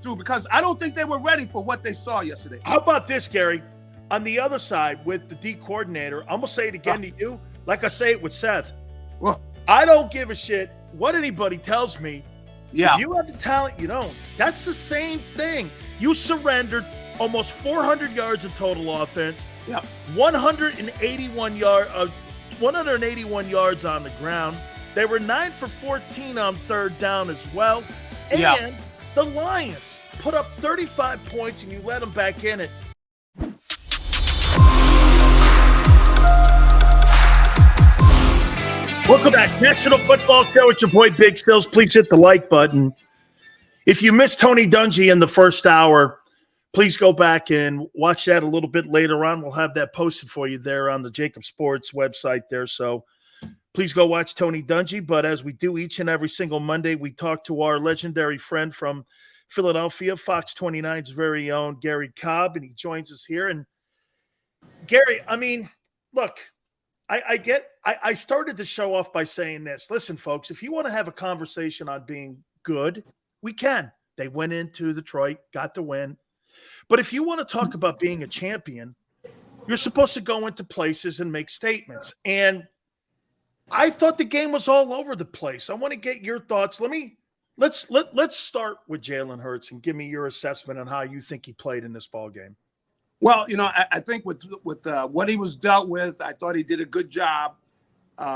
through because I don't think they were ready for what they saw yesterday. How about this, Gary? On the other side, with the D coordinator, I'm going to say it again to you, like I say it with Seth. Well, I don't give a shit what anybody tells me. yeah. If you have the talent, you don't. That's the same thing. You surrendered almost 400 yards of total offense. Yep. 181 yards on the ground. They were 9 for 14 on third down as well. And the Lions put up 35 points, and you let them back in it. Welcome back. National Football Show. It's your boy Big Stills. Please hit the like button. If you missed Tony Dungy in the first hour, please go back and watch that a little bit later on. We'll have that posted for you there on the JAKIB Sports website there. So please go watch Tony Dungy. But as we do each and every single Monday, we talk to our legendary friend from Philadelphia, Fox 29's very own Garry Cobb, and he joins us here. And Gary, I mean, look, I started the show off by saying this. Listen, folks, if you want to have a conversation on being good, we can. They went into Detroit, got the win. But if you want to talk about being a champion, you're supposed to go into places and make statements. And I thought the game was all over the place. I want to get your thoughts. Let's start with Jalen Hurts and give me your assessment on how you think he played in this ball game. Well, I think with what he was dealt with, I thought he did a good job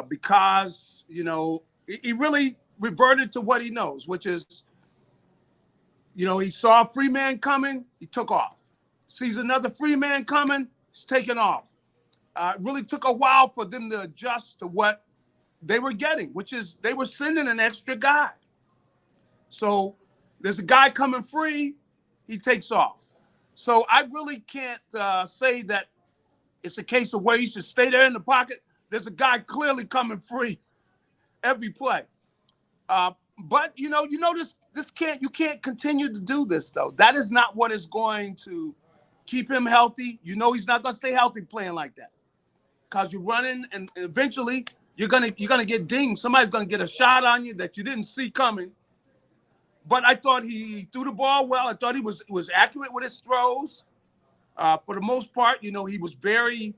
because, he really reverted to what he knows, which is, he saw a free man coming, he took off. Sees another free man coming, he's taking off. It really took a while for them to adjust to what they were getting, which is they were sending an extra guy. So there's a guy coming free, he takes off. So I really can't say that it's a case of where he should stay there in the pocket. There's a guy clearly coming free every play. But you can't continue to do this though. That is not what is going to keep him healthy. He's not gonna stay healthy playing like that. Because you're running and eventually you're gonna get dinged. Somebody's gonna get a shot on you that you didn't see coming. But I thought he threw the ball well. I thought he was accurate with his throws. For the most part, he was very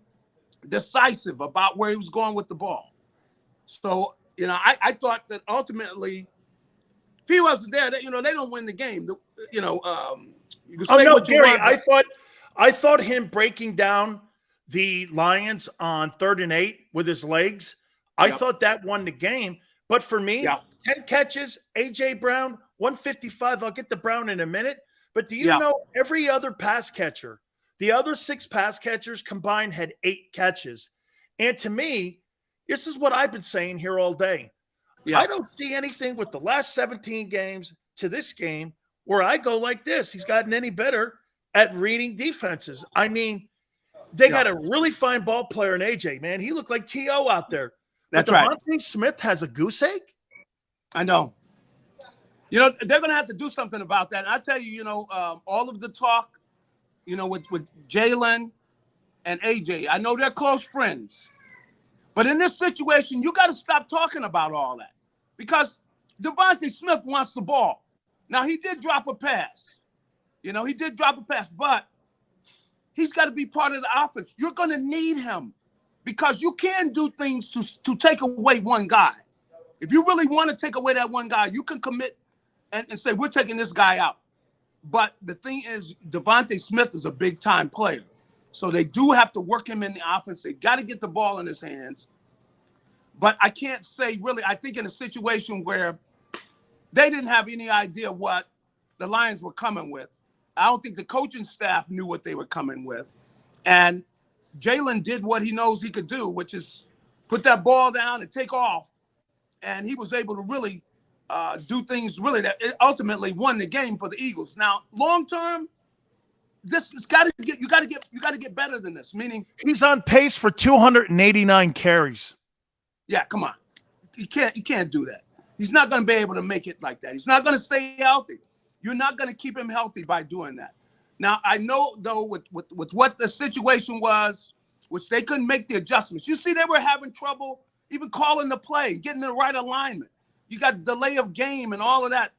decisive about where he was going with the ball. So, I thought that ultimately, if he wasn't there, they don't win the game. You could say what you Gary, want. I thought him breaking down the Lions on 3rd and 8 with his legs, I thought that won the game. But for me, 10 catches, A.J. Brown, 155. I'll get to Brown in a minute. But do you know every other pass catcher, the other 6 pass catchers combined had 8 catches. And to me, this is what I've been saying here all day. Yeah. I don't see anything with the last 17 games to this game where I go like this. He's gotten any better at reading defenses. I mean, they got a really fine ball player in A.J., man. He looked like T.O. out there. That's right. Devontae Smith has a goose egg? I know. They're going to have to do something about that. And I tell you, all of the talk, with Jalen and AJ, I know they're close friends. But in this situation, you got to stop talking about all that because Devontae Smith wants the ball. Now, he did drop a pass. But he's got to be part of the offense. You're going to need him because you can do things to take away one guy. If you really want to take away that one guy, you can commit and say, we're taking this guy out. But the thing is, Devontae Smith is a big-time player. So they do have to work him in the offense. They got to get the ball in his hands. But I can't say really, I think in a situation where they didn't have any idea what the Lions were coming with, I don't think the coaching staff knew what they were coming with. And Jalen did what he knows he could do, which is put that ball down and take off. And he was able to really do things really that ultimately won the game for the Eagles. Now, long term, you got to get better than this. Meaning he's on pace for 289 carries. Yeah, come on, you can't do that. He's not going to be able to make it like that. He's not going to stay healthy. You're not going to keep him healthy by doing that. Now, I know though with what the situation was, which they couldn't make the adjustments. You see, they were having trouble even calling the play, getting the right alignment. You got delay of game and all of that.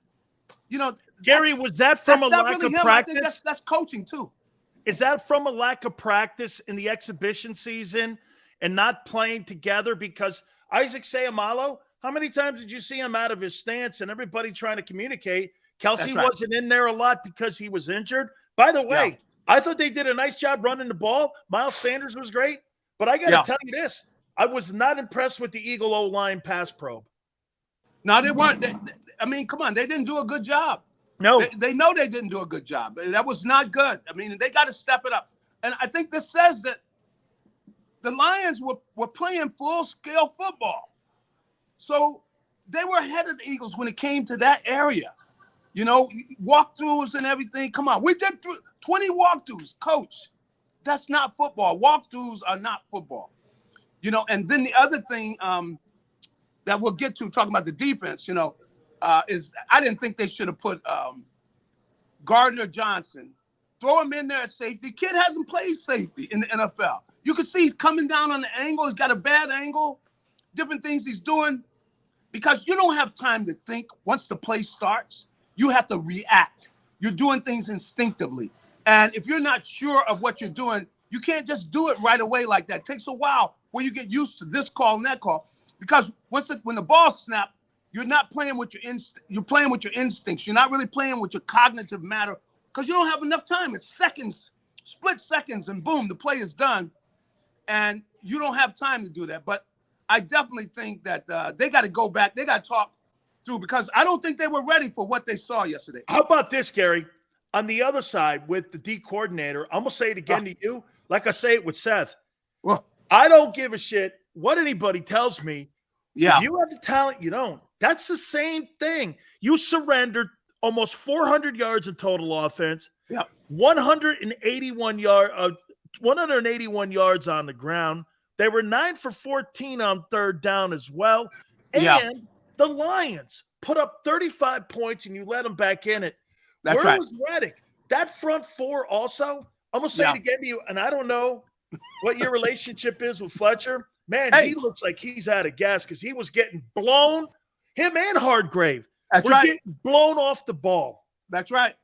Gary, was that from a not lack really of him. practice? I think that's coaching too. Is that from a lack of practice in the exhibition season and not playing together? Because Isaac Seumalo, how many times did you see him out of his stance and everybody trying to communicate? Kelsey wasn't in there a lot because he was injured. By the way, I thought they did a nice job running the ball. Miles Sanders was great. But I got to tell you this. I was not impressed with the Eagle O-line pass probe. No, they weren't. I mean, come on. They didn't do a good job. No. They know they didn't do a good job. That was not good. I mean, they got to step it up. And I think this says that the Lions were playing full-scale football. So they were ahead of the Eagles when it came to that area. You know, walkthroughs and everything. Come on. We did 20 walkthroughs, coach. That's not football. Walkthroughs are not football. You know, and then the other thing that we'll get to, talking about the defense, you know, is I didn't think they should have put Gardner Johnson, throw him in there at safety. Kid hasn't played safety in the NFL. You can see he's coming down on the angle. He's got a bad angle, different things he's doing, because you don't have time to think once the play starts. You have to react. You're doing things instinctively. And if you're not sure of what you're doing, you can't just do it right away like that. It takes a while where you get used to this call and that call. Because when the ball snaps, you're not playing with your you're playing with your instincts. You're not really playing with your cognitive matter because you don't have enough time. It's seconds, split seconds, and boom, the play is done. And you don't have time to do that. But I definitely think that they got to go back. They got to talk through, because I don't think they were ready for what they saw yesterday. How about this, Gary? On the other side with the D coordinator, I'm going to say it again to you, like I say it with Seth. Well, I don't give a shit what anybody tells me. Yeah. If you have the talent, you don't. That's the same thing. You surrendered almost 400 yards of total offense. Yeah. 181 yards on the ground. They were 9 for 14 on third down as well. And the Lions put up 35 points and you let them back in it. That's Where was Reddick? That front four also, I'm going to say it again to you, and I don't know what your relationship is with Fletcher. Man, he looks like he's out of gas because he was getting blown. Him and Hargrave were getting blown off the ball. That's right.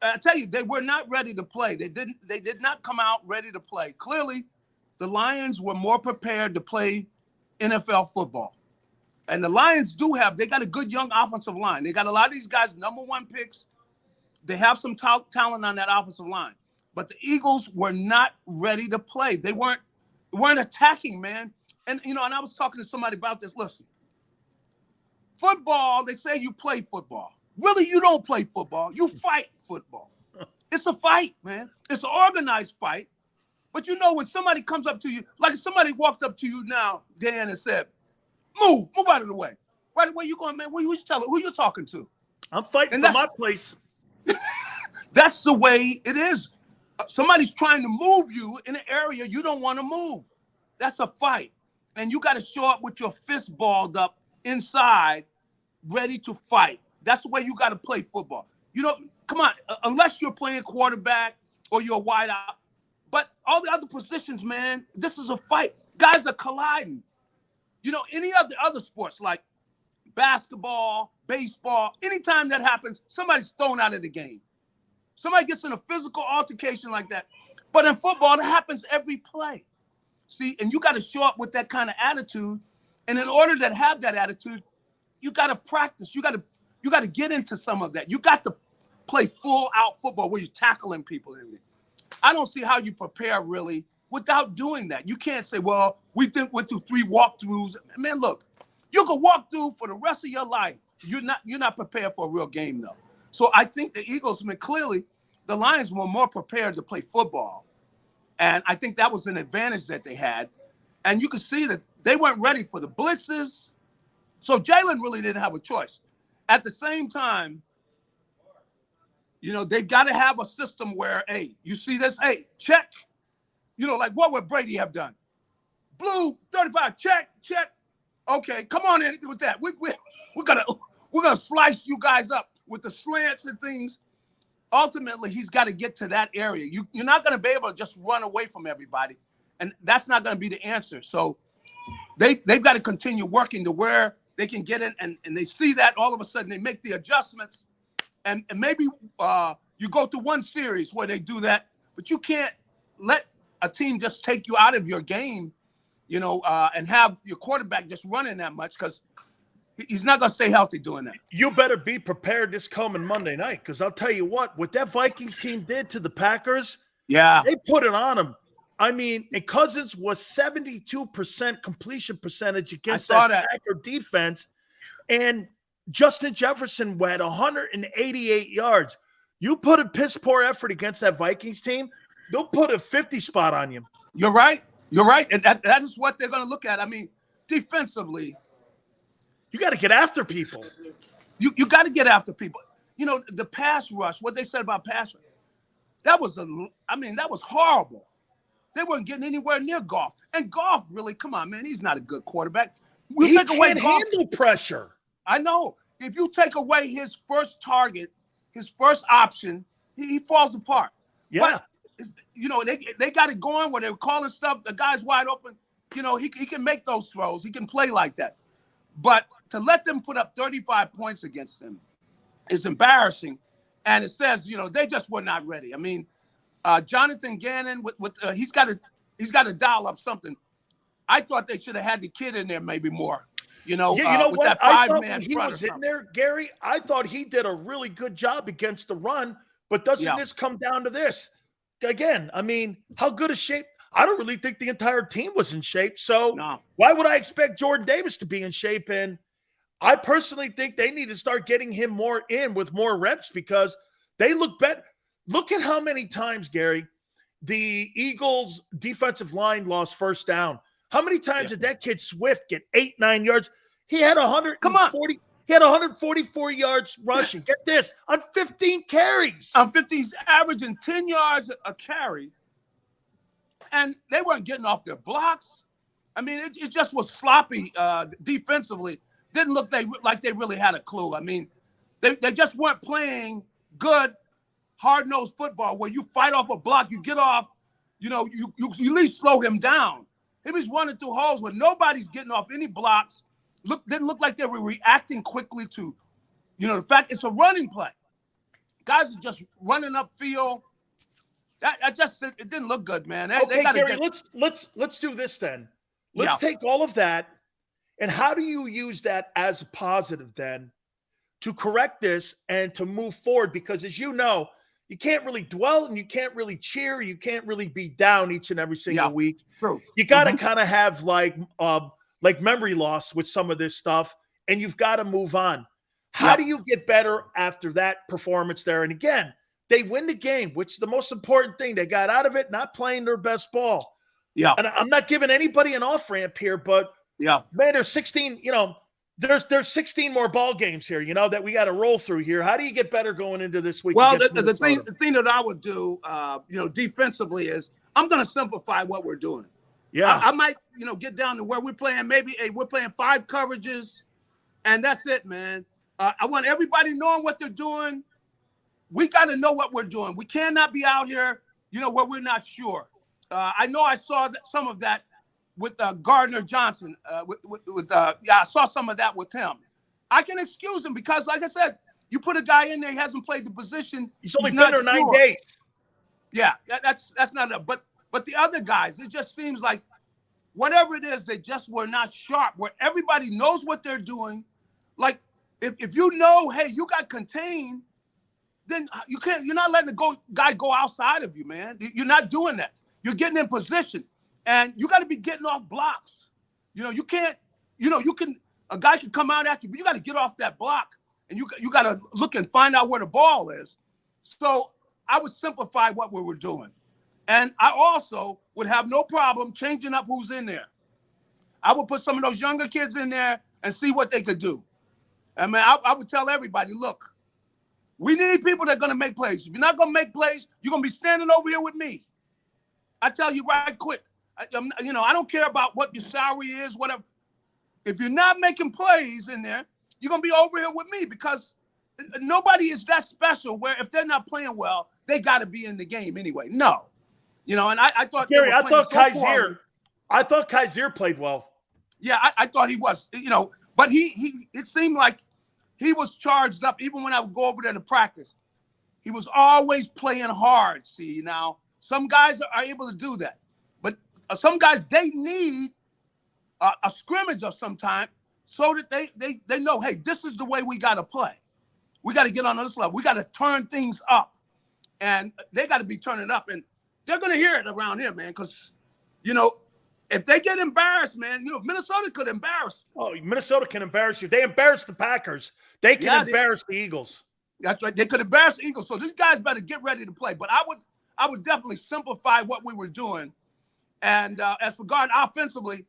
I tell you, they were not ready to play. They did not come out ready to play. Clearly, the Lions were more prepared to play NFL football. And the Lions they got a good young offensive line. They got a lot of these guys, #1 picks. They have some talent on that offensive line. But the Eagles were not ready to play. They weren't attacking, man. And, you know, and I was talking to somebody about this. Listen, football, they say you play football. Really, you don't play football. You fight football. It's a fight, man. It's an organized fight. But, you know, when somebody comes up to you, like if somebody walked up to you now, Dan, and said, move out of the way. Right away, you going, man, who you talking to? I'm fighting for my place. That's the way it is. Somebody's trying to move you in an area you don't want to move. That's a fight. And you got to show up with your fist balled up inside, ready to fight. That's the way you got to play football. You know, come on, unless you're playing quarterback or you're a wide out. But all the other positions, man, this is a fight. Guys are colliding. You know, any other sports like basketball, baseball, anytime that happens, somebody's thrown out of the game. Somebody gets in a physical altercation like that. But in football, it happens every play. See, and you got to show up with that kind of attitude. And in order to have that attitude, you got to practice. You got to get into some of that. You got to play full out football where you're tackling people and everything. I don't see how you prepare really without doing that. You can't say, well, we went through 3 walkthroughs. Man, look, you can walk through for the rest of your life. You're not prepared for a real game, though. So I think the Eagles, I mean, clearly the Lions were more prepared to play football. And I think that was an advantage that they had. And you could see that they weren't ready for the blitzes. So Jalen really didn't have a choice. At the same time, you know, they've got to have a system where, hey, you see this? Hey, check. You know, like what would Brady have done? Blue, 35, check. Okay, come on in with that. We're gonna slice you guys up with the slants and things. Ultimately, he's got to get to that area. You're not going to be able to just run away from everybody, and that's not going to be the answer. So they've got to continue working to where they can get in, and they see that all of a sudden they make the adjustments, and maybe you go to one series where they do that, but you can't let a team just take you out of your game, and have your quarterback just running that much, because he's not going to stay healthy doing that. You better be prepared this coming Monday night, because I'll tell you what that Vikings team did to the Packers, they put it on them. I mean, and Cousins was 72% completion percentage against that Packer defense, and Justin Jefferson had 188 yards. You put a piss-poor effort against that Vikings team, they'll put a 50 spot on you. You're right. And that is what they're going to look at. I mean, defensively, you got to get after people. You got to get after people. The pass rush, what they said about pass rush, that was horrible. They weren't getting anywhere near Goff. And Goff, really, come on, man, he's not a good quarterback. He can't handle pressure. I know. If you take away his first target, his first option, he falls apart. Yeah. But, they got it going where they're calling stuff. The guy's wide open. He can make those throws. He can play like that. But to let them put up 35 points against him is embarrassing. And it says, they just were not ready. I mean, Jonathan Gannon, he's got to dial up something. I thought they should have had the kid in there maybe more. With what? That I thought five-man when he front was in there, Gary, I thought he did a really good job against the run. But doesn't this come down to this? Again, I mean, how good a shape? I don't really think the entire team was in shape. So why would I expect Jordan Davis to be in shape? And I personally think they need to start getting him more in with more reps, because they look better. Look at how many times, Gary, the Eagles' defensive line lost first down. How many times did that kid Swift get 8-9 yards? He had 140. He had 144 yards rushing. Get this, on 15 carries. On 15, he's averaging 10 yards a carry. And they weren't getting off their blocks. I mean, it just was sloppy defensively. Didn't look like they really had a clue. I mean, they just weren't playing good, hard-nosed football where you fight off a block, you get off, you at least slow him down. He was running through holes where nobody's getting off any blocks. Didn't look like they were reacting quickly to, the fact it's a running play. Guys are just running upfield. It didn't look good, man. Okay, Gary, let's do this then. Let's take all of that, and how do you use that as a positive then to correct this and to move forward? Because as you know, you can't really dwell and you can't really cheer. You can't really be down each and every single week. True. You got to kind of have like memory loss with some of this stuff, and you've got to move on. How do you get better after that performance there? And again, they win the game, which is the most important thing. They got out of it not playing their best ball. Yeah. And I'm not giving anybody an off-ramp here, but man, there's 16, there's 16 more ball games here, that we got to roll through here. How do you get better going into this week? Well, the thing that I would do, defensively is I'm going to simplify what we're doing. Yeah. I might, get down to where we're playing. Maybe we're playing 5 coverages, and that's it, man. I want everybody knowing what they're doing. We got to know what we're doing. We cannot be out here, where we're not sure. I know I saw some of that with Gardner Johnson. I saw some of that with him. I can excuse him because, like I said, you put a guy in there, he hasn't played the position. He's only been there 9 days. Yeah, that's not enough. But the other guys, it just seems like whatever it is, they just were not sharp. Where everybody knows what they're doing. Like if you know, hey, you got contained, then you're not letting the guy go outside of you, man. You're not doing that. You're getting in position, and you got to be getting off blocks. You can't. A guy can come out at you, but you got to get off that block, and you got to look and find out where the ball is. So I would simplify what we were doing, and I also would have no problem changing up who's in there. I would put some of those younger kids in there and see what they could do. I mean, I would tell everybody, look, we need people that are going to make plays. If you're not going to make plays, you're going to be standing over here with me. I tell you right quick. I don't care about what your salary is, whatever. If you're not making plays in there, you're going to be over here with me because nobody is that special where if they're not playing well, they got to be in the game anyway. No. And I thought Gary, I thought Kaiser played well. Yeah, I thought he was, but it seemed like he was charged up. Even when I would go over there to practice, he was always playing hard. See, now some guys are able to do that, but some guys, they need a scrimmage of some time so that they know, hey, this is the way we got to play. We got to get on this level. We got to turn things up, and they got to be turning up, and they're going to hear it around here, man, because, you know, if they get embarrassed, man, you know, Minnesota could embarrass. Oh, Minnesota can embarrass you. They embarrassed the Packers. They can embarrass the Eagles. That's right. They could embarrass the Eagles. So these guys better get ready to play. But I would definitely simplify what we were doing. And as for guard offensively,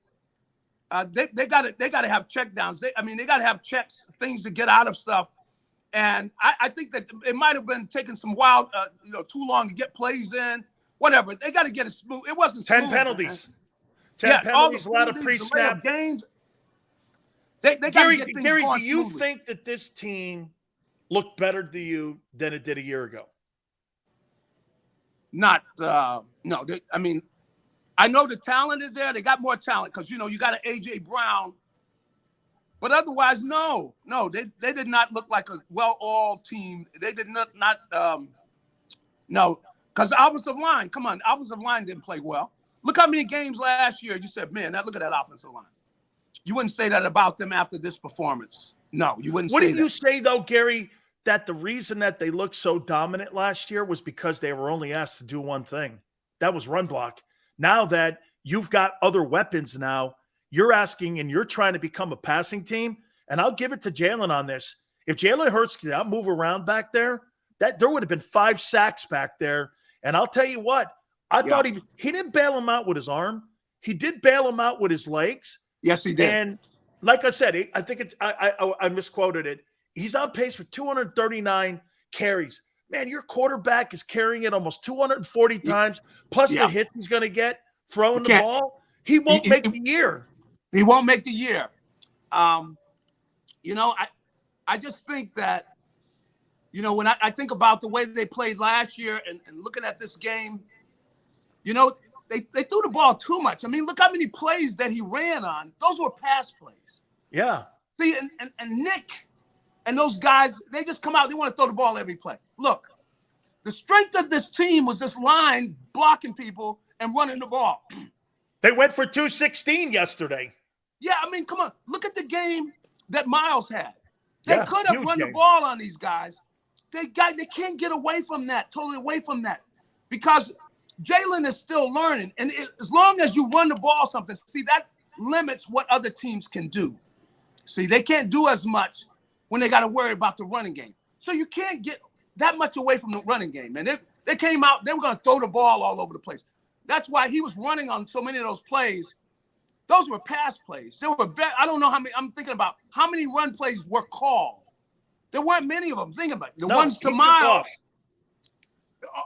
they got to have check downs. They got to have checks, things to get out of stuff. And I think that it might have been taking some wild, too long to get plays in. Whatever. They got to get it smooth. It wasn't smooth. 10 penalties. Man. 10 penalties, a lot of pre-snap games. They got to get things Garry, going do you smoothly. think that this team looked better to you than it did a year ago? No. I know the talent is there. They got more talent because, you got an A.J. Brown. But otherwise, no. They did not look like a well-oiled team. They did not no. Because the offensive line, offensive line didn't play well. Look how many games last year you said, man, look at that offensive line. You wouldn't say that about them after this performance. No, you wouldn't say that. What did you say, though, Garry, that the reason that they looked so dominant last year was because they were only asked to do one thing? That was run block. Now that you've got other weapons now, you're asking and you're trying to become a passing team, and I'll give it to Jalen on this. If Jalen Hurts could not move around back there, there would have been 5 sacks back there. And I'll tell you what, I thought he didn't bail him out with his arm. He did bail him out with his legs. Yes, he did. And like I said, I think I misquoted it. He's on pace for 239 carries. Man, your quarterback is carrying it almost 240 times, plus the hits he's going to get throwing the ball. He won't make the year. He won't make the year. I just think that, when I think about the way they played last year and looking at this game, they threw the ball too much. I mean, look how many plays that he ran on. Those were pass plays. Yeah. See, and Nick and those guys, they just come out. They want to throw the ball every play. Look, the strength of this team was this line blocking people and running the ball. They went for 216 yesterday. Yeah, I mean, come on. Look at the game that Miles had. They could have run the ball on these guys. They can't get away from that, totally away from that, because Jalen is still learning. And as long as you run the ball something, see, that limits what other teams can do. See, they can't do as much when they got to worry about the running game. So you can't get that much away from the running game. And they came out, they were going to throw the ball all over the place. That's why he was running on so many of those plays. Those were pass plays. I don't know how many. I'm thinking about how many run plays were called. There weren't many of them. Think about it. The ones to Miles.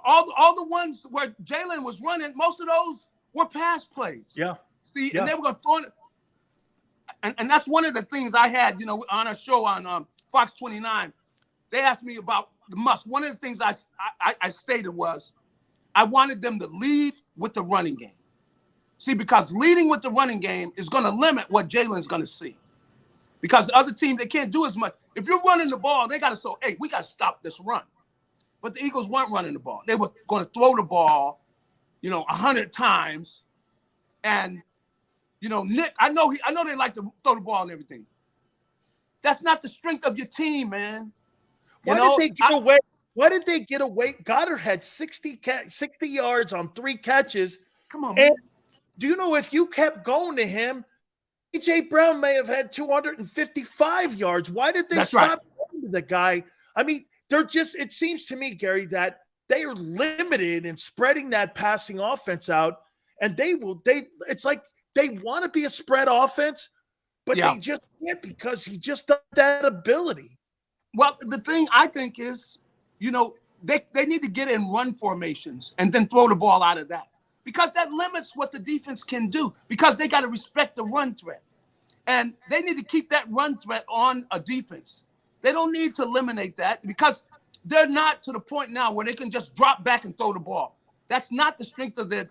All the ones where Jalen was running, most of those were pass plays. Yeah. See, and they were going to throw it. And that's one of the things I had, on a show on Fox 29. They asked me about the must. One of the things I stated was I wanted them to lead with the running game. See, because leading with the running game is going to limit what Jalen's going to see. Because the other team, they can't do as much. If you're running the ball, they got to say, hey, we got to stop this run. But the Eagles weren't running the ball. They were going to throw the ball, 100 times. And, Nick, I know they like to throw the ball and everything. That's not the strength of your team, man. Why did they get away? Goddard had 60 yards on 3 catches. Come on, man. And do you know if you kept going to him, A.J. Brown may have had 255 yards. Why did they stop going to the guy? I mean, it seems to me, Garry, that they are limited in spreading that passing offense out. And it's like they want to be a spread offense, but they just can't because he just doesn't have that ability. Well, the thing I think is, they need to get in run formations and then throw the ball out of that. Because that limits what the defense can do, because they got to respect the run threat. And they need to keep that run threat on a defense. They don't need to eliminate that because they're not to the point now where they can just drop back and throw the ball. That's not the strength of their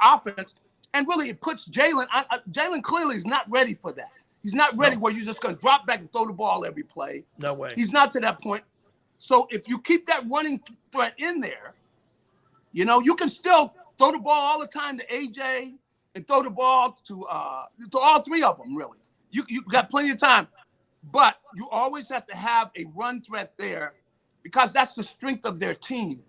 offense. And really, it puts Jalen. Jalen clearly is not ready for that. He's not ready where you're just going to drop back and throw the ball every play. No way. He's not to that point. So if you keep that running threat in there, you know, you can still throw the ball all the time to AJ and throw the ball to all three of them, really. You got plenty of time. But you always have to have a run threat there because that's the strength of their team,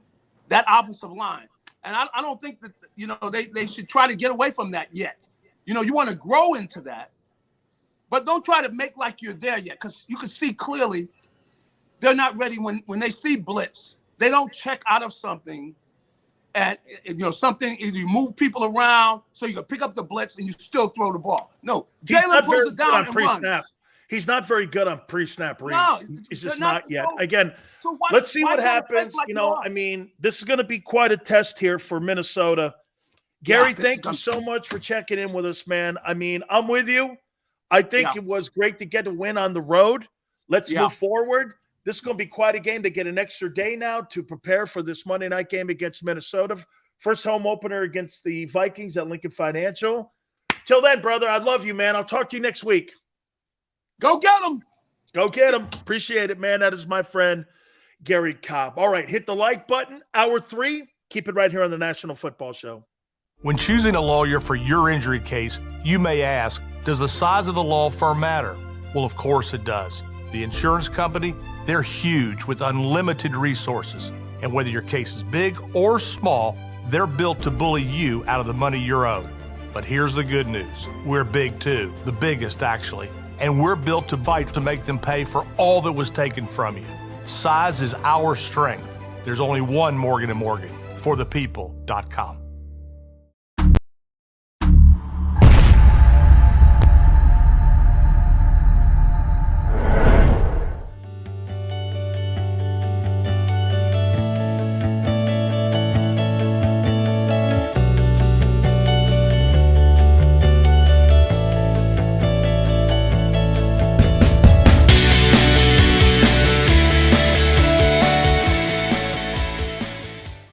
that offensive line. And I don't think that, you know, they should try to get away from that yet. You know, you want to grow into that, but don't try to make like you're there yet because you can see clearly they're not ready when they see blitz. They don't check out of something and, you know, something, either you move people around so you can pick up the blitz and you still throw the ball. No, Jalen pulls it down and runs. He's not very good on pre-snap reads. No, he's just not yet. Again, so let's see what happens. Like, you know, I mean, this is going to be quite a test here for Minnesota. Gary, thank you so much for checking in with us, man. I mean, I'm with you. I think it was great to get a win on the road. Let's move forward. This is going to be quite a game. They get an extra day now to prepare for this Monday night game against Minnesota. First home opener against the Vikings at Lincoln Financial. Till then, brother, I love you, man. I'll talk to you next week. Go get him. Go get him. Appreciate it, man. That is my friend, Garry Cobb. All right, hit the like button. Hour 3. Keep it right here on the National Football Show. When choosing a lawyer for your injury case, you may ask, does the size of the law firm matter? Well, of course it does. The insurance company, they're huge with unlimited resources. And whether your case is big or small, they're built to bully you out of the money you're owed. But here's the good news. We're big too, the biggest actually. And we're built to fight to make them pay for all that was taken from you. Size is our strength. There's only one Morgan & Morgan, forthepeople.com.